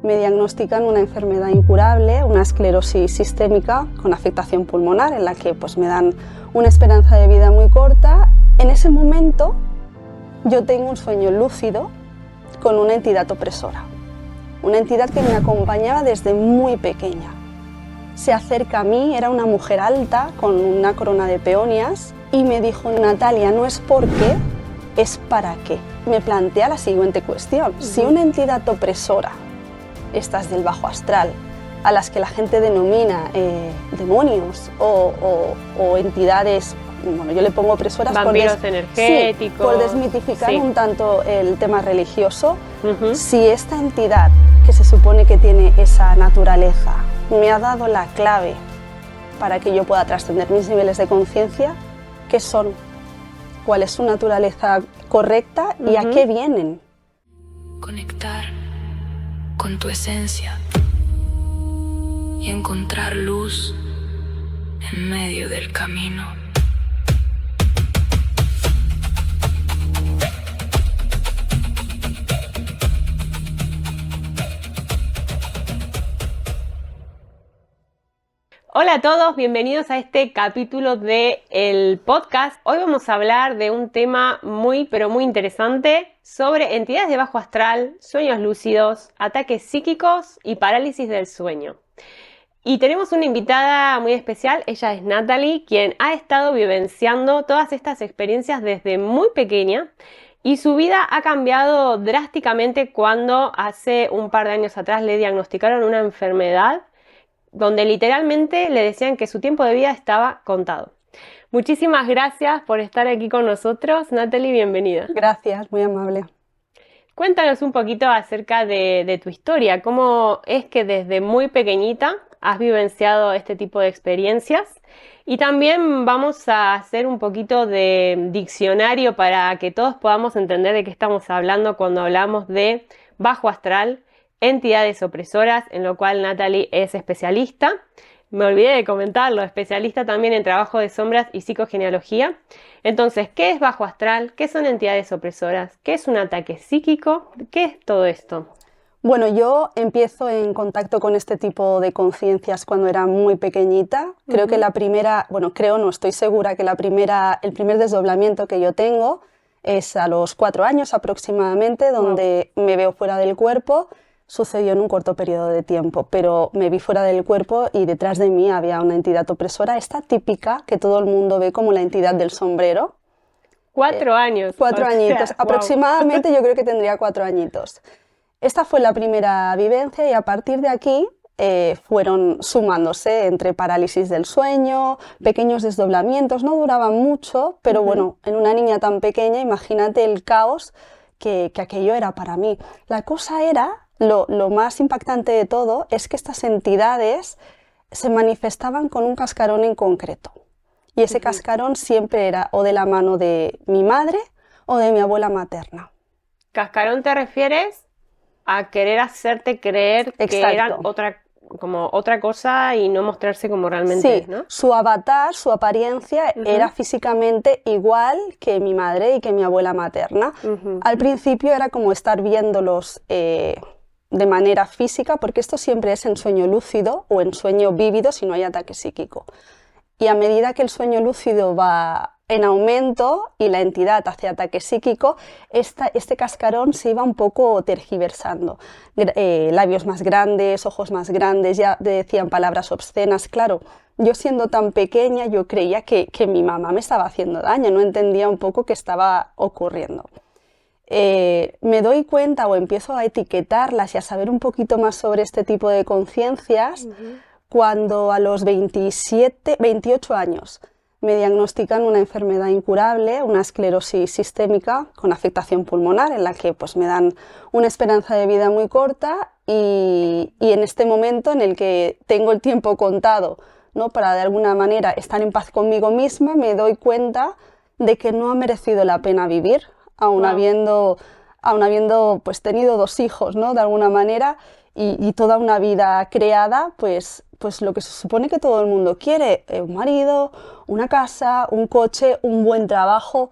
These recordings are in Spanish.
Me diagnostican una enfermedad incurable, una esclerosis sistémica con afectación pulmonar, en la que pues, me dan una esperanza de vida muy corta. En ese momento yo tengo un sueño lúcido con una entidad opresora, una entidad que me acompañaba desde muy pequeña. Se acerca a mí, era una mujer alta con una corona de peonias y me dijo: Natalia, no es por qué, es para qué. Me plantea la siguiente cuestión: si una entidad opresora, estas del bajo astral, a las que la gente denomina demonios o entidades, bueno, yo le pongo opresoras, vampiros energéticos, sí, por desmitificar sí, un tanto el tema religioso, si esta entidad que se supone que tiene esa naturaleza me ha dado la clave para que yo pueda trascender mis niveles de conciencia, ¿qué son? ¿Cuál es su naturaleza correcta y a qué vienen? Conectar con tu esencia y encontrar luz en medio del camino. Hola a todos, bienvenidos a este capítulo del podcast. Hoy vamos a hablar de un tema muy interesante sobre entidades de bajo astral, sueños lúcidos, ataques psíquicos y parálisis del sueño. Y tenemos una invitada muy especial, ella es Natalie, quien ha estado vivenciando todas estas experiencias desde muy pequeña y su vida ha cambiado drásticamente cuando hace un par de años atrás le diagnosticaron una enfermedad donde literalmente le decían que su tiempo de vida estaba contado. Muchísimas gracias por estar aquí con nosotros. Natalie, bienvenida. Gracias, muy amable. Cuéntanos un poquito acerca de tu historia. ¿Cómo es que desde muy pequeñita has vivenciado este tipo de experiencias? Y también vamos a hacer un poquito de diccionario para que todos podamos entender de qué estamos hablando cuando hablamos de bajo astral, entidades opresoras, en lo cual Natalie es especialista. Me olvidé de comentarlo, especialista también en trabajo de sombras y psicogenealogía. Entonces, ¿qué es bajo astral? ¿Qué son entidades opresoras? ¿Qué es un ataque psíquico? ¿Qué es todo esto? Bueno, yo empiezo en contacto con este tipo de conciencias cuando era muy pequeñita. Creo que la primera, no estoy segura que el primer desdoblamiento que yo tengo es a los 4 años aproximadamente, donde me veo fuera del cuerpo. Sucedió en un corto periodo de tiempo, pero me vi fuera del cuerpo y detrás de mí había una entidad opresora, esta típica que todo el mundo ve como la entidad del sombrero. 4 años. 4 añitos, aproximadamente yo creo que tendría 4 añitos. Esta fue la primera vivencia y a partir de aquí fueron sumándose entre parálisis del sueño, pequeños desdoblamientos, no duraban mucho, pero bueno, en una niña tan pequeña, imagínate el caos que aquello era para mí. La cosa era, lo más impactante de todo, es que estas entidades se manifestaban con un cascarón en concreto. Y ese cascarón siempre era o de la mano de mi madre o de mi abuela materna. ¿Cascarón te refieres a querer hacerte creer que eran otra cosa y no mostrarse como realmente es, ¿no? Su avatar, su apariencia era físicamente igual que mi madre y que mi abuela materna. Al principio era como estar viéndolos de manera física, porque esto siempre es en sueño lúcido o en sueño vívido si no hay ataque psíquico. Y a medida que el sueño lúcido va en aumento y la entidad hace ataque psíquico, este cascarón se iba un poco tergiversando. Labios más grandes, ojos más grandes, ya decían palabras obscenas. Claro, yo siendo tan pequeña yo creía que mi mamá me estaba haciendo daño, no entendía un poco qué estaba ocurriendo. Me doy cuenta o empiezo a etiquetarlas y a saber un poquito más sobre este tipo de conciencias cuando a los 28 años me diagnostican una enfermedad incurable, una esclerosis sistémica con afectación pulmonar, en la que pues, me dan una esperanza de vida muy corta y en este momento en el que tengo el tiempo contado, ¿no? Para de alguna manera estar en paz conmigo misma, me doy cuenta de que no ha merecido la pena vivir, aun habiendo pues, tenido 2 hijos, ¿no? De alguna manera, y toda una vida creada, pues lo que se supone que todo el mundo quiere, un marido, una casa, un coche, un buen trabajo.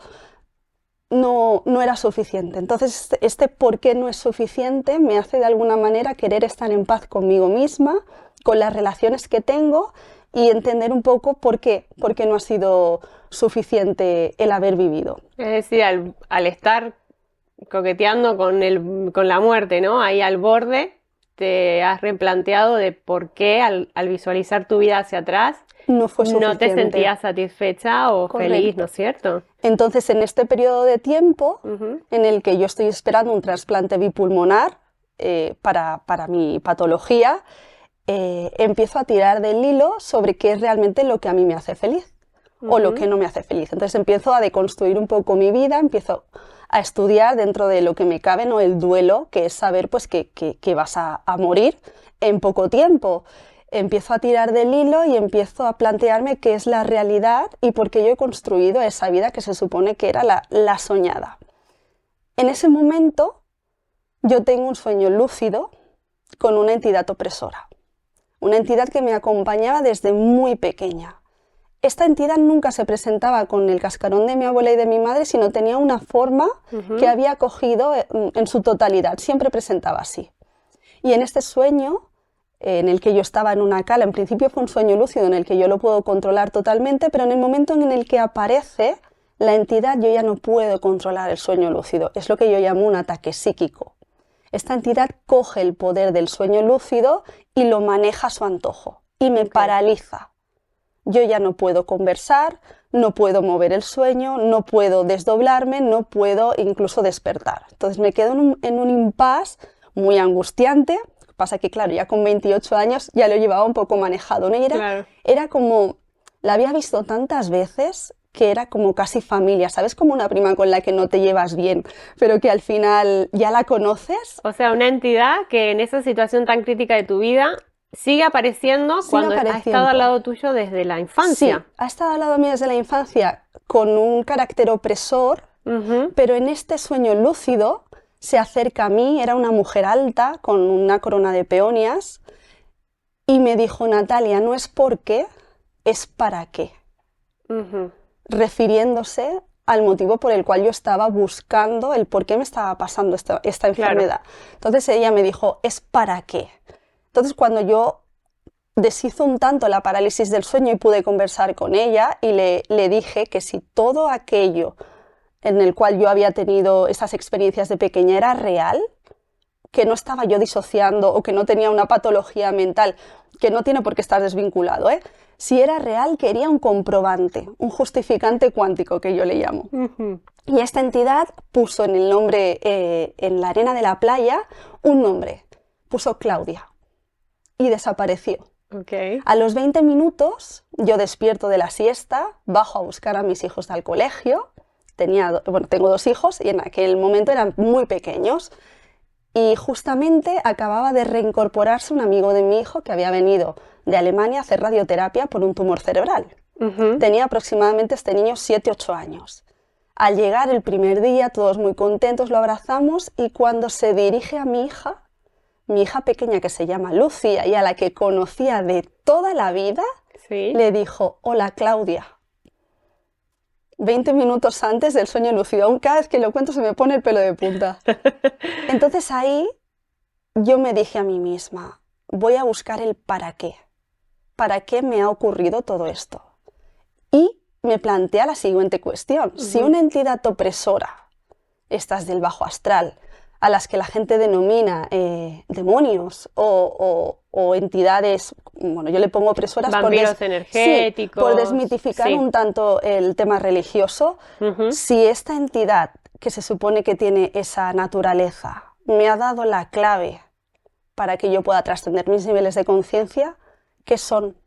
no era suficiente. Entonces, este por qué no es suficiente me hace de alguna manera querer estar en paz conmigo misma, con las relaciones que tengo y entender un poco por qué no ha sido suficiente el haber vivido. Es decir, al estar coqueteando con la muerte, ¿no? Ahí al borde, te has replanteado de por qué al visualizar tu vida hacia atrás no fue suficiente. No te sentías satisfecha o Correcto. feliz, ¿no es cierto? Entonces, en este periodo de tiempo en el que yo estoy esperando un trasplante bipulmonar para mi patología, empiezo a tirar del hilo sobre qué es realmente lo que a mí me hace feliz o lo que no me hace feliz. Entonces empiezo a deconstruir un poco mi vida, empiezo a estudiar dentro de lo que me cabe, ¿no? El duelo, que es saber pues, que vas a morir en poco tiempo. Empiezo a tirar del hilo y empiezo a plantearme qué es la realidad y por qué yo he construido esa vida que se supone que era la soñada. En ese momento yo tengo un sueño lúcido con una entidad opresora, una entidad que me acompañaba desde muy pequeña. Esta entidad nunca se presentaba con el cascarón de mi abuela y de mi madre, sino tenía una forma que había cogido en su totalidad, siempre presentaba así. Y en este sueño en el que yo estaba en una cala, en principio fue un sueño lúcido en el que yo lo puedo controlar totalmente, pero en el momento en el que aparece la entidad yo ya no puedo controlar el sueño lúcido. Es lo que yo llamo un ataque psíquico. Esta entidad coge el poder del sueño lúcido y lo maneja a su antojo y me paraliza. Yo ya no puedo conversar, no puedo mover el sueño, no puedo desdoblarme, no puedo incluso despertar. Entonces me quedo en un impasse muy angustiante. Pasa que, claro, ya con 28 años ya lo llevaba un poco manejado, ¿no? Era como, la había visto tantas veces que era como casi familia, ¿sabes? Como una prima con la que no te llevas bien, pero que al final ya la conoces. O sea, una entidad que en esa situación tan crítica de tu vida sigue apareciendo cuando ha estado al lado tuyo desde la infancia. Sí, ha estado al lado mío desde la infancia con un carácter opresor, pero en este sueño lúcido se acerca a mí, era una mujer alta con una corona de peonias y me dijo: Natalia, no es por qué, es para qué. Refiriéndose al motivo por el cual yo estaba buscando el por qué me estaba pasando esta enfermedad. Entonces ella me dijo: es para qué. Entonces cuando yo deshizo un tanto la parálisis del sueño y pude conversar con ella y le dije que si todo aquello en el cual yo había tenido esas experiencias de pequeña era real, que no estaba yo disociando o que no tenía una patología mental, que no tiene por qué estar desvinculado, ¿eh? Si era real, quería un comprobante, un justificante cuántico, que yo le llamo. Y esta entidad puso en el nombre, en la arena de la playa, un nombre. Puso Claudia. Y desapareció. A los 20 minutos, yo despierto de la siesta, bajo a buscar a mis hijos del colegio. Tengo 2 hijos y en aquel momento eran muy pequeños. Y justamente acababa de reincorporarse un amigo de mi hijo que había venido de Alemania a hacer radioterapia por un tumor cerebral. Tenía aproximadamente este niño 7-8 años. Al llegar el primer día, todos muy contentos, lo abrazamos y cuando se dirige a mi hija pequeña que se llama Lucía y a la que conocía de toda la vida, le dijo: hola Claudia. 20 minutos antes del sueño lúcido. Aún cada vez que lo cuento se me pone el pelo de punta. Entonces ahí yo me dije a mí misma: voy a buscar el para qué. ¿Para qué me ha ocurrido todo esto? Y me plantea la siguiente cuestión. Si una entidad opresora, estas del bajo astral, a las que la gente denomina demonios o entidades, bueno, yo le pongo opresoras vampiros energéticos, por desmitificar un tanto el tema religioso, si esta entidad que se supone que tiene esa naturaleza me ha dado la clave para que yo pueda trascender mis niveles de conciencia, ¿qué son?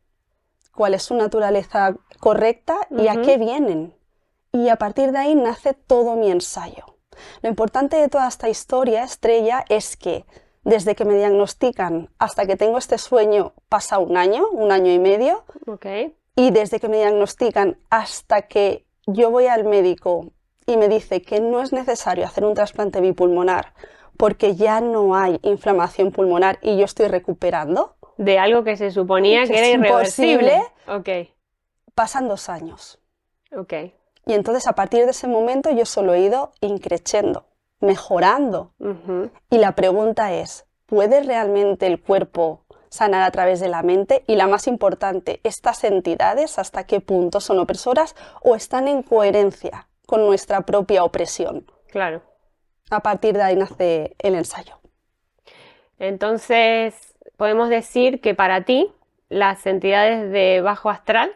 ¿Cuál es su naturaleza correcta y a qué vienen? Y a partir de ahí nace todo mi ensayo. Lo importante de toda esta historia, Estrella, es que desde que me diagnostican hasta que tengo este sueño pasa un año y medio. Y desde que me diagnostican hasta que yo voy al médico y me dice que no es necesario hacer un trasplante bipulmonar porque ya no hay inflamación pulmonar y yo estoy recuperando. De algo que se suponía que era irreversible. Pasan 2 años. Y entonces a partir de ese momento yo solo he ido increciendo, mejorando. Y la pregunta es, ¿puede realmente el cuerpo sanar a través de la mente? Y la más importante, ¿estas entidades hasta qué punto son opresoras o están en coherencia con nuestra propia opresión? Claro. A partir de ahí nace el ensayo. Entonces, podemos decir que para ti, las entidades de bajo astral,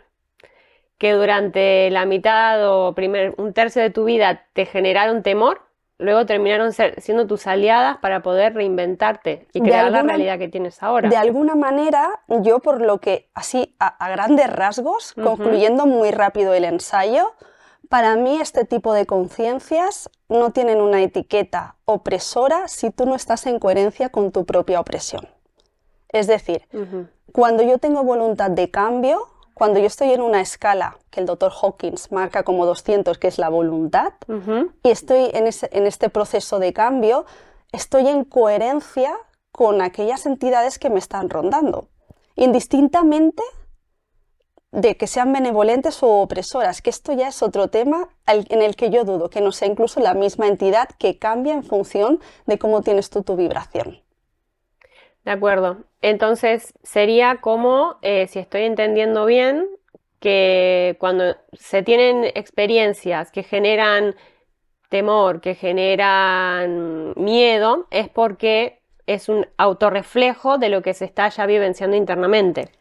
que durante la mitad o un tercio de tu vida te generaron temor, luego terminaron siendo tus aliadas para poder reinventarte y crear la realidad que tienes ahora. De alguna manera, yo por lo que, así a grandes rasgos, concluyendo muy rápido el ensayo, para mí este tipo de conciencias no tienen una etiqueta opresora si tú no estás en coherencia con tu propia opresión. Es decir, cuando yo tengo voluntad de cambio, cuando yo estoy en una escala que el Dr. Hawkins marca como 200, que es la voluntad, y estoy en este proceso de cambio, estoy en coherencia con aquellas entidades que me están rondando, indistintamente de que sean benevolentes o opresoras, que esto ya es otro tema en el que yo dudo, que no sea incluso la misma entidad que cambia en función de cómo tienes tú tu vibración. De acuerdo. Entonces sería como, si estoy entendiendo bien, que cuando se tienen experiencias que generan temor, que generan miedo, es porque es un autorreflejo de lo que se está ya vivenciando internamente.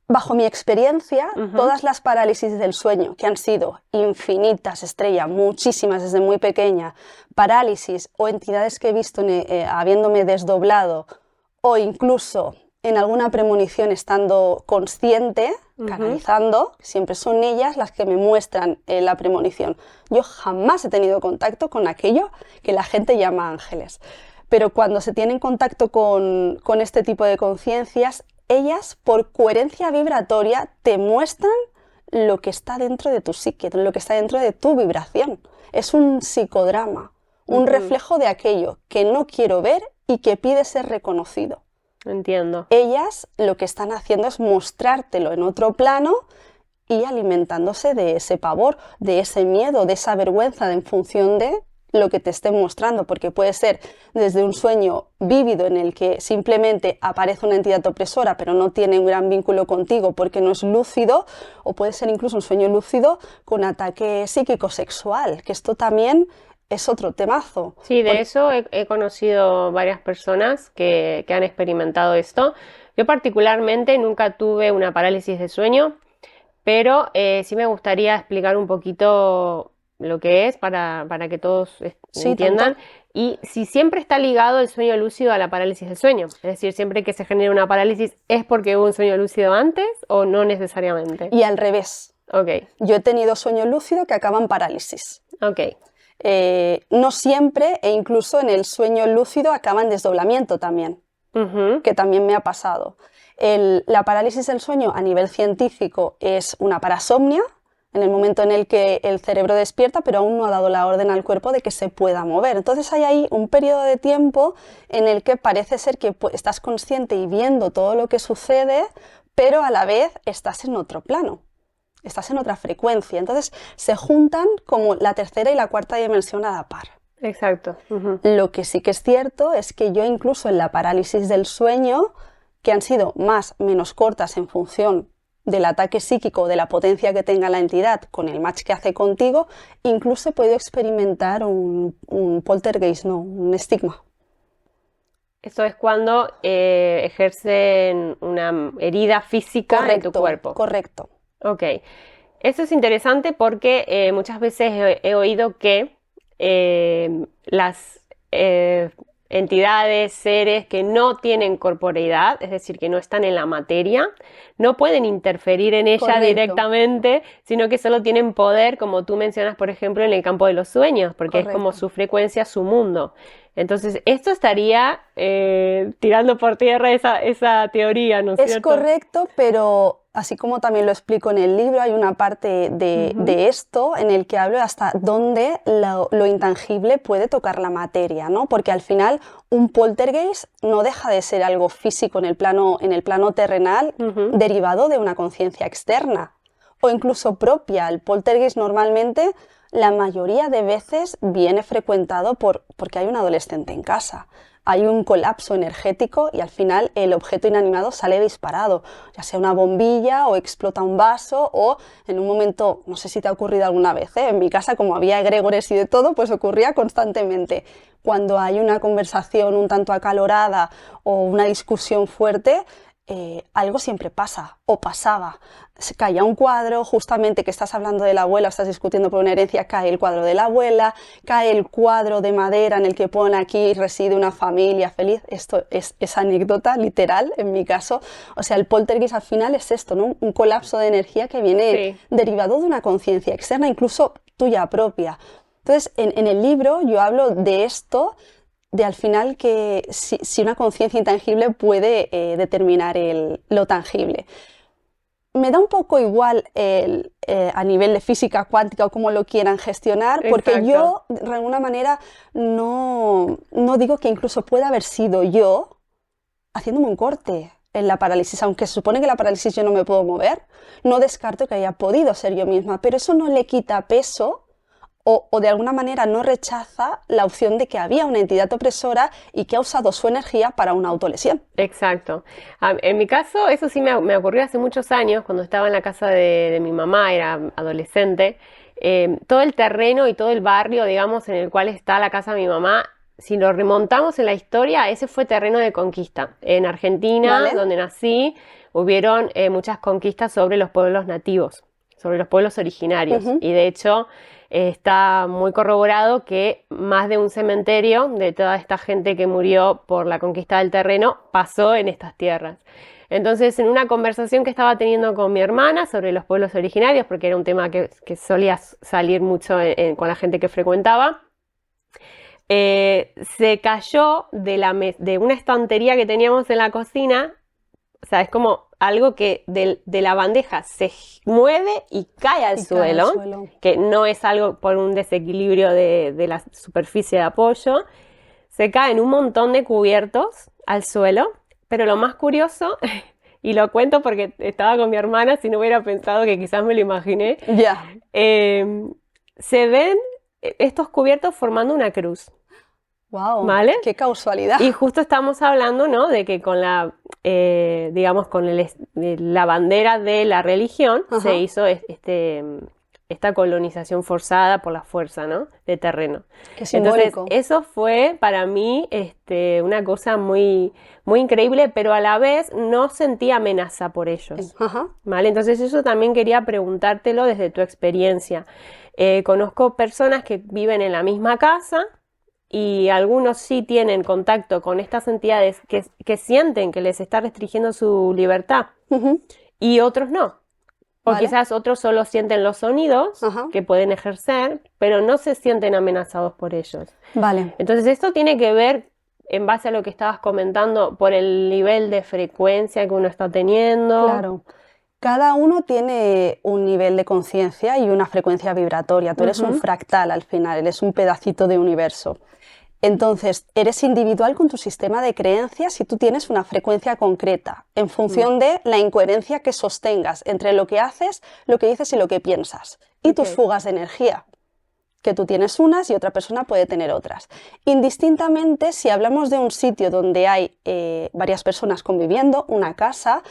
Bajo mi experiencia, todas las parálisis del sueño, que han sido infinitas, Estrella, muchísimas desde muy pequeña, parálisis o entidades que he visto habiéndome desdoblado, o incluso en alguna premonición estando consciente, canalizando, siempre son ellas las que me muestran la premonición. Yo jamás he tenido contacto con aquello que la gente llama ángeles. Pero cuando se tiene contacto con este tipo de conciencias, ellas, por coherencia vibratoria, te muestran lo que está dentro de tu psique, lo que está dentro de tu vibración. Es un psicodrama, un reflejo de aquello que no quiero ver y que pide ser reconocido. Entiendo. Ellas lo que están haciendo es mostrártelo en otro plano y alimentándose de ese pavor, de ese miedo, de esa vergüenza en función de lo que te estén mostrando, porque puede ser desde un sueño vívido en el que simplemente aparece una entidad opresora pero no tiene un gran vínculo contigo porque no es lúcido, o puede ser incluso un sueño lúcido con ataque psíquico-sexual, que esto también es otro temazo. Sí, de eso he conocido varias personas que han experimentado esto. Yo particularmente nunca tuve una parálisis de sueño, pero sí me gustaría explicar un poquito lo que es para que todos entiendan. Tanto. Y si siempre está ligado el sueño lúcido a la parálisis del sueño, es decir, siempre que se genera una parálisis, ¿es porque hubo un sueño lúcido antes o no necesariamente? Y al revés. Ok. Yo he tenido sueño lúcido que acaban parálisis. Ok. No siempre, e incluso en el sueño lúcido acaba en desdoblamiento también, que también me ha pasado. La parálisis del sueño a nivel científico es una parasomnia, en el momento en el que el cerebro despierta, pero aún no ha dado la orden al cuerpo de que se pueda mover. Entonces hay ahí un periodo de tiempo en el que parece ser que estás consciente y viendo todo lo que sucede, pero a la vez estás en otro plano. Estás en otra frecuencia, entonces se juntan como la tercera y la cuarta dimensión a la par. Exacto. Lo que sí que es cierto es que yo incluso en la parálisis del sueño, que han sido menos cortas en función del ataque psíquico, de la potencia que tenga la entidad con el match que hace contigo, incluso he podido experimentar un poltergeist, no, un estigma. Eso es cuando ejercen una herida física en tu cuerpo. Correcto. Ok, eso es interesante porque muchas veces he oído que las entidades, seres que no tienen corporeidad, es decir, que no están en la materia, no pueden interferir en ella Correcto. Directamente, sino que solo tienen poder, como tú mencionas, por ejemplo, en el campo de los sueños, porque Correcto. es como su frecuencia, su mundo. Entonces, esto estaría tirando por tierra esa teoría, ¿no es cierto? Es correcto, pero así como también lo explico en el libro, hay una parte de esto en el que hablo hasta dónde lo intangible puede tocar la materia, ¿no? Porque al final un poltergeist no deja de ser algo físico en el plano terrenal, derivado de una conciencia externa. o incluso propia. El poltergeist normalmente, la mayoría de veces, viene frecuentado porque hay un adolescente en casa. Hay un colapso energético y al final el objeto inanimado sale disparado, ya sea una bombilla o explota un vaso o en un momento, no sé si te ha ocurrido alguna vez, en mi casa como había egregores y de todo, pues ocurría constantemente. Cuando hay una conversación un tanto acalorada o una discusión fuerte, algo siempre pasa o pasaba. Se caía un cuadro, justamente que estás hablando de la abuela, estás discutiendo por una herencia, cae el cuadro de la abuela, cae el cuadro de madera en el que pone aquí reside una familia feliz. Esto es anécdota literal en mi caso. O sea, el poltergeist al final es esto, ¿no? Un colapso de energía que viene derivado de una conciencia externa, incluso tuya propia. Entonces, en el libro yo hablo de esto, de al final que si una conciencia intangible puede determinar lo tangible. Me da un poco igual a nivel de física cuántica o cómo lo quieran gestionar, porque Exacto. yo de alguna manera no digo que incluso pueda haber sido yo haciéndome un corte en la parálisis, aunque se supone que la parálisis yo no me puedo mover, no descarto que haya podido ser yo misma, pero eso no le quita peso o de alguna manera no rechaza la opción de que había una entidad opresora y que ha usado su energía para una autolesión. Exacto. En mi caso, eso sí me ocurrió hace muchos años, cuando estaba en la casa de mi mamá, era adolescente. Todo el terreno y todo el barrio, digamos, en el cual está la casa de mi mamá, si lo remontamos en la historia, ese fue terreno de conquista. En Argentina, ¿Vale? donde nací, hubieron muchas conquistas sobre los pueblos nativos, sobre los pueblos originarios. Y de hecho, está muy corroborado que más de un cementerio de toda esta gente que murió por la conquista del terreno pasó en estas tierras. Entonces, en una conversación que estaba teniendo con mi hermana sobre los pueblos originarios, porque era un tema que solía salir mucho con la gente que frecuentaba, se cayó de una estantería que teníamos en la cocina. O sea, es como algo que de la bandeja se mueve y cae al suelo, que no es algo por un desequilibrio de la superficie de apoyo. Se caen un montón de cubiertos al suelo, pero lo más curioso, y lo cuento porque estaba con mi hermana, si no hubiera pensado que quizás me lo imaginé, se ven estos cubiertos formando una cruz. ¡Wow! ¿Vale? ¡Qué causalidad! Y justo estamos hablando, ¿no?, de que con la, digamos, con la bandera de la religión se hizo esta colonización forzada por la fuerza, ¿no?, de terreno. ¡Qué simbólico! Entonces, eso fue para mí una cosa muy, muy increíble, pero a la vez no sentí amenaza por ellos. ¿Vale? Entonces, eso también quería preguntártelo desde tu experiencia. Conozco personas que viven en la misma casa, y algunos sí tienen contacto con estas entidades que sienten que les está restringiendo su libertad y otros no. O quizás otros solo sienten los sonidos que pueden ejercer, pero no se sienten amenazados por ellos. Vale. Entonces esto tiene que ver, en base a lo que estabas comentando, por el nivel de frecuencia que uno está teniendo. Claro. Cada uno tiene un nivel de conciencia y una frecuencia vibratoria. Tú eres un fractal al final, eres un pedacito de universo. Entonces, eres individual con tu sistema de creencias y tú tienes una frecuencia concreta en función de la incoherencia que sostengas entre lo que haces, lo que dices y lo que piensas. Y tus fugas de energía, que tú tienes unas y otra persona puede tener otras. Indistintamente, si hablamos de un sitio donde hay varias personas conviviendo, una casa,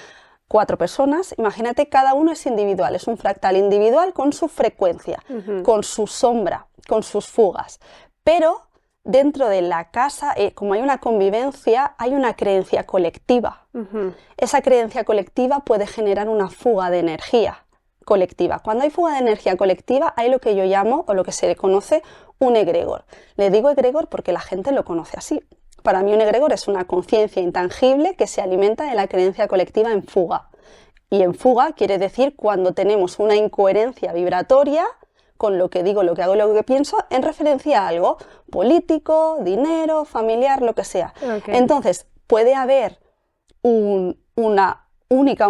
4 personas, imagínate, cada uno es individual, es un fractal individual con su frecuencia, con su sombra, con sus fugas. Pero dentro de la casa, como hay una convivencia, hay una creencia colectiva. Esa creencia colectiva puede generar una fuga de energía colectiva. Cuando hay fuga de energía colectiva, hay lo que yo llamo, o lo que se le conoce, un egregor. Le digo egregor porque la gente lo conoce así. Para mí un egregor es una conciencia intangible que se alimenta de la creencia colectiva en fuga. Y en fuga quiere decir cuando tenemos una incoherencia vibratoria con lo que digo, lo que hago y lo que pienso en referencia a algo político, dinero, familiar, lo que sea. Entonces, puede haber una única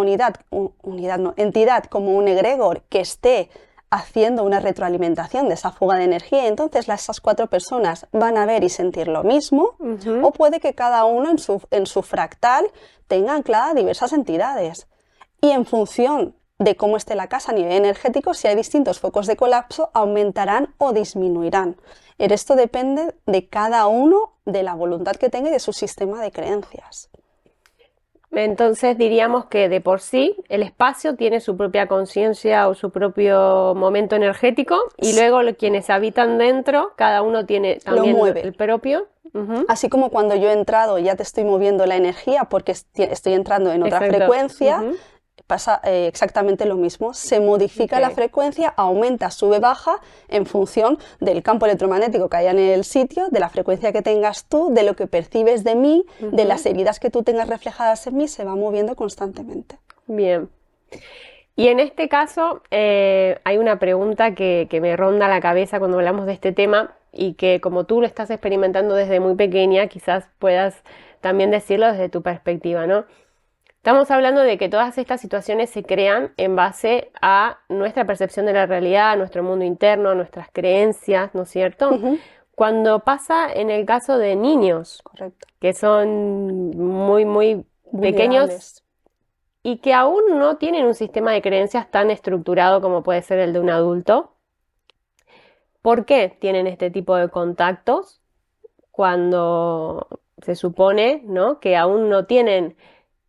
entidad como un egregor que esté haciendo una retroalimentación de esa fuga de energía, y entonces esas 4 personas van a ver y sentir lo mismo, o puede que cada uno en su fractal tenga anclada diversas entidades. Y en función de cómo esté la casa a nivel energético, si hay distintos focos de colapso, aumentarán o disminuirán. Esto depende de cada uno, de la voluntad que tenga y de su sistema de creencias. Entonces diríamos que de por sí el espacio tiene su propia conciencia o su propio momento energético y luego quienes habitan dentro, cada uno tiene también el propio. Así como cuando yo he entrado ya te estoy moviendo la energía porque estoy entrando en otra frecuencia, pasa exactamente lo mismo. Se modifica la frecuencia, aumenta, sube, baja en función del campo electromagnético que haya en el sitio, de la frecuencia que tengas tú, de lo que percibes de mí, de las heridas que tú tengas reflejadas en mí, se va moviendo constantemente. Bien. Y en este caso hay una pregunta que me ronda la cabeza cuando hablamos de este tema y que como tú lo estás experimentando desde muy pequeña, quizás puedas también decirlo desde tu perspectiva, ¿no? Estamos hablando de que todas estas situaciones se crean en base a nuestra percepción de la realidad, a nuestro mundo interno, a nuestras creencias, ¿no es cierto? Cuando pasa en el caso de niños, que son muy, muy pequeños y que aún no tienen un sistema de creencias tan estructurado como puede ser el de un adulto, ¿por qué tienen este tipo de contactos cuando se supone, ¿no?, que aún no tienen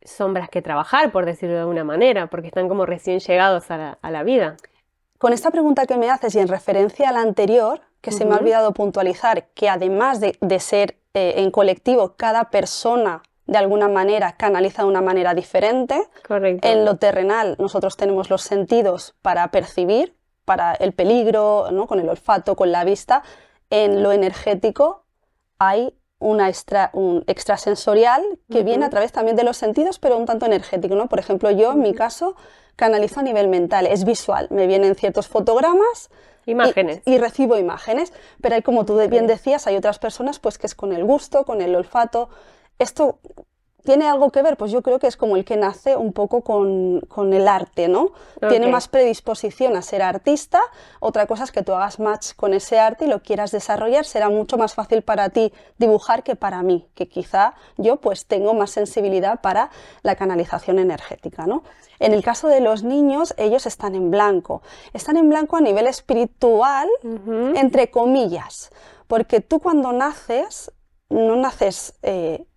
sombras que trabajar, por decirlo de alguna manera, porque están como recién llegados a la vida? Con esta pregunta que me haces y en referencia a la anterior, que se me ha olvidado puntualizar, que además de ser en colectivo, cada persona de alguna manera canaliza de una manera diferente. Correcto. En lo terrenal nosotros tenemos los sentidos para percibir, para el peligro, ¿no?, con el olfato, con la vista. En lo energético hay un extrasensorial que viene a través también de los sentidos, pero un tanto energético, ¿no? Por ejemplo, yo en mi caso canalizo a nivel mental, es visual, me vienen ciertos fotogramas, imágenes y recibo imágenes, pero hay, como tú bien decías, hay otras personas pues que es con el gusto, con el olfato. ¿Esto tiene algo que ver? Pues yo creo que es como el que nace un poco con el arte, ¿no? Tiene más predisposición a ser artista. Otra cosa es que tú hagas match con ese arte y lo quieras desarrollar. Será mucho más fácil para ti dibujar que para mí, que quizá yo pues tengo más sensibilidad para la canalización energética, ¿no? En el caso de los niños, ellos están en blanco. Están en blanco a nivel espiritual, entre comillas, porque tú cuando naces, no naces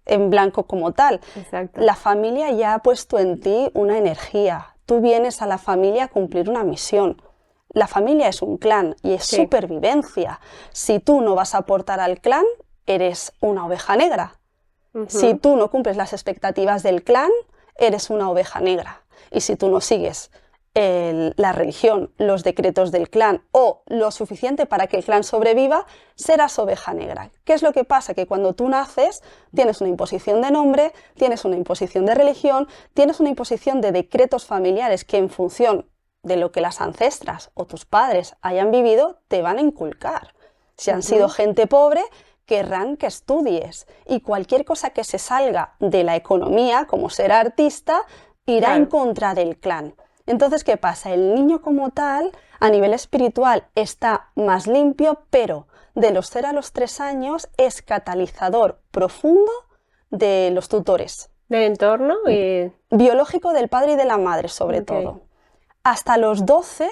en blanco como tal. Exacto. La familia ya ha puesto en ti una energía. Tú vienes a la familia a cumplir una misión. La familia es un clan y es supervivencia. Si tú no vas a aportar al clan, eres una oveja negra. Si tú no cumples las expectativas del clan, eres una oveja negra. Y si tú no sigues la religión, los decretos del clan o lo suficiente para que el clan sobreviva, serás oveja negra. ¿Qué es lo que pasa? Que cuando tú naces tienes una imposición de nombre, tienes una imposición de religión, tienes una imposición de decretos familiares que en función de lo que las ancestras o tus padres hayan vivido te van a inculcar. Si han sido gente pobre, querrán que estudies, y cualquier cosa que se salga de la economía, como ser artista, irá en contra del clan. Entonces, ¿qué pasa? El niño como tal, a nivel espiritual, está más limpio, pero de los 0 a los 3 años es catalizador profundo de los tutores. Del entorno y biológico del padre y de la madre, sobre todo. Hasta los 12,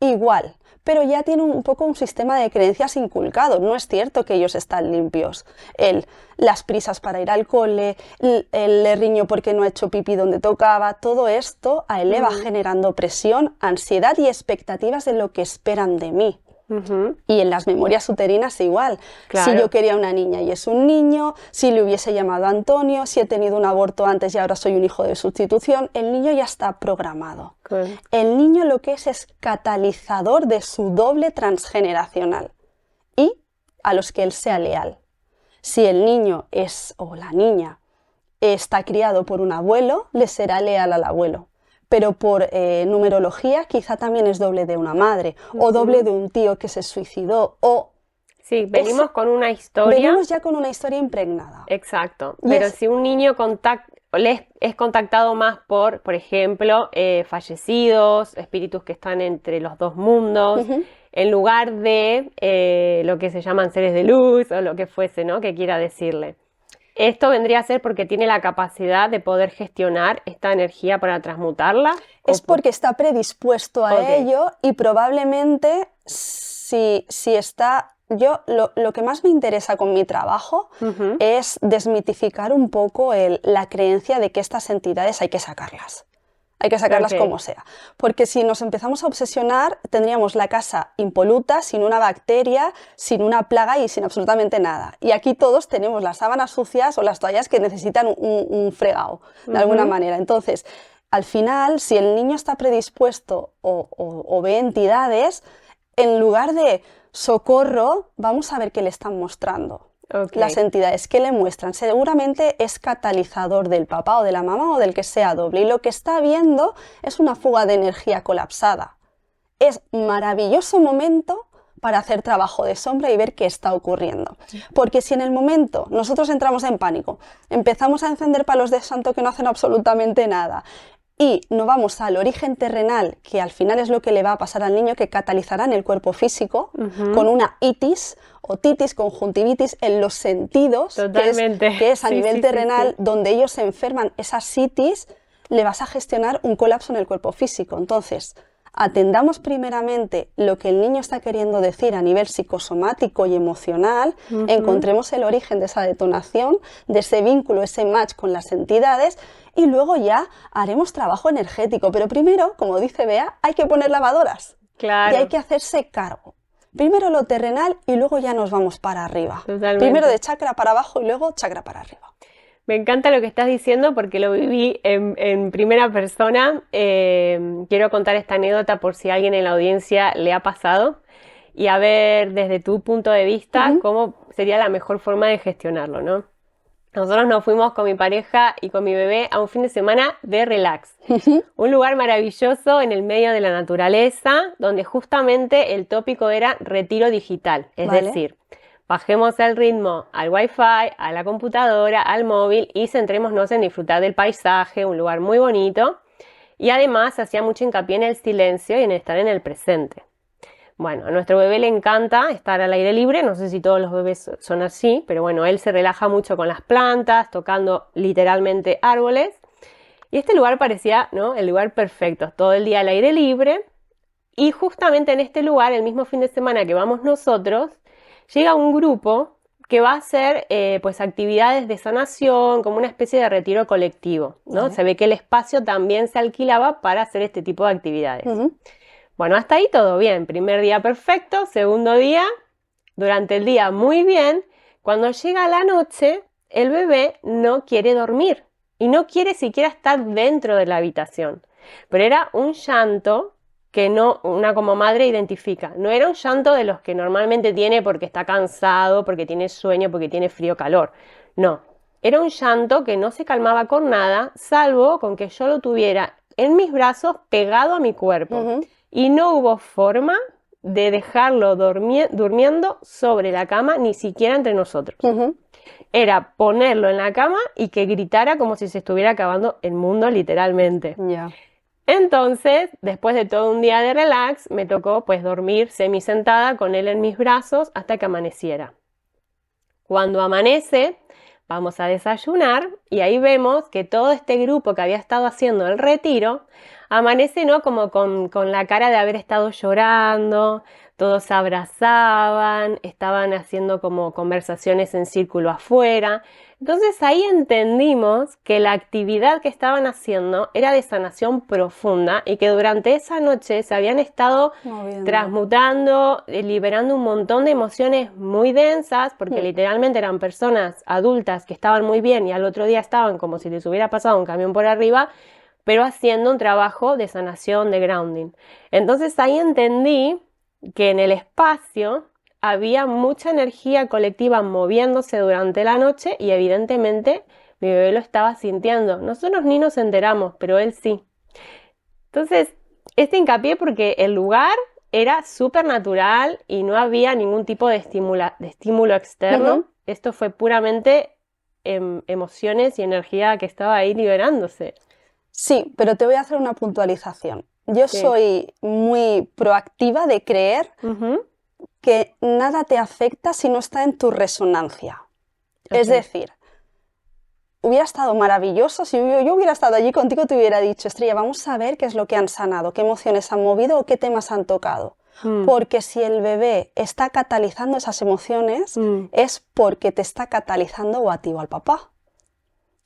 igual, pero ya tiene un poco un sistema de creencias inculcado. No es cierto que ellos están limpios. Las prisas para ir al cole, el le riño porque no ha hecho pipí donde tocaba, todo esto a él le va generando presión, ansiedad y expectativas de lo que esperan de mí. Y en las memorias uterinas igual. Claro. Si yo quería una niña y es un niño, si le hubiese llamado Antonio, si he tenido un aborto antes y ahora soy un hijo de sustitución, el niño ya está programado. El niño lo que es catalizador de su doble transgeneracional y a los que él sea leal. Si el niño o la niña está criado por un abuelo, le será leal al abuelo. Pero por numerología quizá también es doble de una madre o doble de un tío que se suicidó o... Sí, venimos con una historia. Venimos ya con una historia impregnada. Exacto, pero si un niño es contactado más por ejemplo, fallecidos, espíritus que están entre los dos mundos, en lugar de lo que se llaman seres de luz o lo que fuese, ¿no?, que quiera decirle. ¿Esto vendría a ser porque tiene la capacidad de poder gestionar esta energía para transmutarla? Es porque está predispuesto a ello y probablemente si está... Yo lo que más me interesa con mi trabajo es desmitificar un poco la creencia de que estas entidades hay que sacarlas. Hay que sacarlas como sea. Porque si nos empezamos a obsesionar, tendríamos la casa impoluta, sin una bacteria, sin una plaga y sin absolutamente nada. Y aquí todos tenemos las sábanas sucias o las toallas que necesitan un fregado, de alguna manera. Entonces, al final, si el niño está predispuesto o ve entidades, en lugar de socorro, vamos a ver qué le están mostrando. Las entidades que le muestran. Seguramente es catalizador del papá o de la mamá o del que sea doble. Y lo que está viendo es una fuga de energía colapsada. Es maravilloso momento para hacer trabajo de sombra y ver qué está ocurriendo. Porque si en el momento nosotros entramos en pánico, empezamos a encender palos de santo que no hacen absolutamente nada, y no vamos al origen terrenal, que al final es lo que le va a pasar al niño, que catalizará en el cuerpo físico, con una itis, otitis, conjuntivitis en los sentidos, que es a nivel terrenal, donde ellos se enferman, esas itis, le vas a gestionar un colapso en el cuerpo físico. Entonces, atendamos primeramente lo que el niño está queriendo decir a nivel psicosomático y emocional, encontremos el origen de esa detonación, de ese vínculo, ese match con las entidades, y luego ya haremos trabajo energético. Pero primero, como dice Bea, hay que poner lavadoras. Claro. Y hay que hacerse cargo. Primero lo terrenal y luego ya nos vamos para arriba. Totalmente. Primero de chakra para abajo y luego chakra para arriba. Me encanta lo que estás diciendo porque lo viví en primera persona. Quiero contar esta anécdota por si a alguien en la audiencia le ha pasado y a ver desde tu punto de vista cómo sería la mejor forma de gestionarlo, ¿no? Nosotros nos fuimos con mi pareja y con mi bebé a un fin de semana de relax. Un lugar maravilloso en el medio de la naturaleza, donde justamente el tópico era retiro digital. Es decir, bajemos el ritmo al wifi, a la computadora, al móvil y centrémonos en disfrutar del paisaje, un lugar muy bonito. Y además hacía mucho hincapié en el silencio y en estar en el presente. Bueno, a nuestro bebé le encanta estar al aire libre, no sé si todos los bebés son así, pero bueno, él se relaja mucho con las plantas, tocando literalmente árboles. Y este lugar parecía, ¿no?, el lugar perfecto, todo el día al aire libre. Y justamente en este lugar, el mismo fin de semana que vamos nosotros, llega un grupo que va a hacer pues actividades de sanación, como una especie de retiro colectivo, ¿no? Se ve que el espacio también se alquilaba para hacer este tipo de actividades. Bueno, hasta ahí todo bien. Primer día perfecto, segundo día, durante el día muy bien. Cuando llega la noche, el bebé no quiere dormir y no quiere siquiera estar dentro de la habitación. Pero era un llanto que no, una como madre identifica. No era un llanto de los que normalmente tiene porque está cansado, porque tiene sueño, porque tiene frío o calor. No, era un llanto que no se calmaba con nada, salvo con que yo lo tuviera en mis brazos pegado a mi cuerpo. Y no hubo forma de dejarlo durmiendo sobre la cama, ni siquiera entre nosotros. Era ponerlo en la cama y que gritara como si se estuviera acabando el mundo literalmente. Entonces, después de todo un día de relax, me tocó pues dormir semisentada con él en mis brazos hasta que amaneciera. Cuando amanece, vamos a desayunar y ahí vemos que todo este grupo que había estado haciendo el retiro amanece, ¿no?, como con la cara de haber estado llorando, todos se abrazaban, estaban haciendo como conversaciones en círculo afuera. Entonces ahí entendimos que la actividad que estaban haciendo era de sanación profunda y que durante esa noche se habían estado transmutando, liberando un montón de emociones muy densas, porque literalmente eran personas adultas que estaban muy bien y al otro día estaban como si les hubiera pasado un camión por arriba, pero haciendo un trabajo de sanación, de grounding. Entonces ahí entendí que en el espacio había mucha energía colectiva moviéndose durante la noche y evidentemente mi bebé lo estaba sintiendo. Nosotros ni nos enteramos, pero él sí. Entonces, este hincapié porque el lugar era súper natural y no había ningún tipo de estímulo externo. Esto fue puramente emociones y energía que estaba ahí liberándose. Sí, pero te voy a hacer una puntualización. Yo soy muy proactiva de creer que nada te afecta si no está en tu resonancia. Es decir, hubiera estado maravilloso si yo hubiera estado allí contigo, te hubiera dicho, Estrella, vamos a ver qué es lo que han sanado, qué emociones han movido o qué temas han tocado. Porque si el bebé está catalizando esas emociones, es porque te está catalizando o a ti o al papá,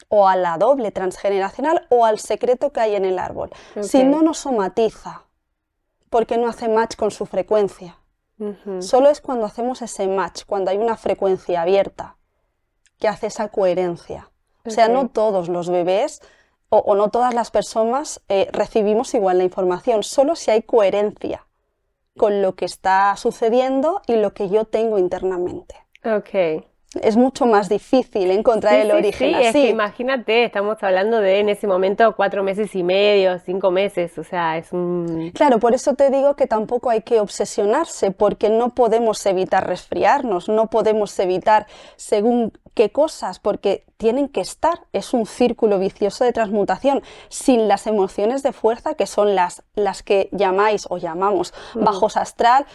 o a la doble transgeneracional o al secreto que hay en el árbol. Okay. Si no, no somatiza, porque no hace match con su frecuencia. Solo es cuando hacemos ese match, cuando hay una frecuencia abierta, que hace esa coherencia. O sea, no todos los bebés o no todas las personas recibimos igual la información, solo si hay coherencia con lo que está sucediendo y lo que yo tengo internamente. Ok. Es mucho más difícil encontrar el origen así. Es que imagínate, estamos hablando de en ese momento 4 meses y medio, 5 meses, o sea, es un... Claro, por eso te digo que tampoco hay que obsesionarse, porque no podemos evitar resfriarnos, no podemos evitar según qué cosas, porque tienen que estar, es un círculo vicioso de transmutación, sin las emociones de fuerza que son las que llamáis o llamamos bajos astral,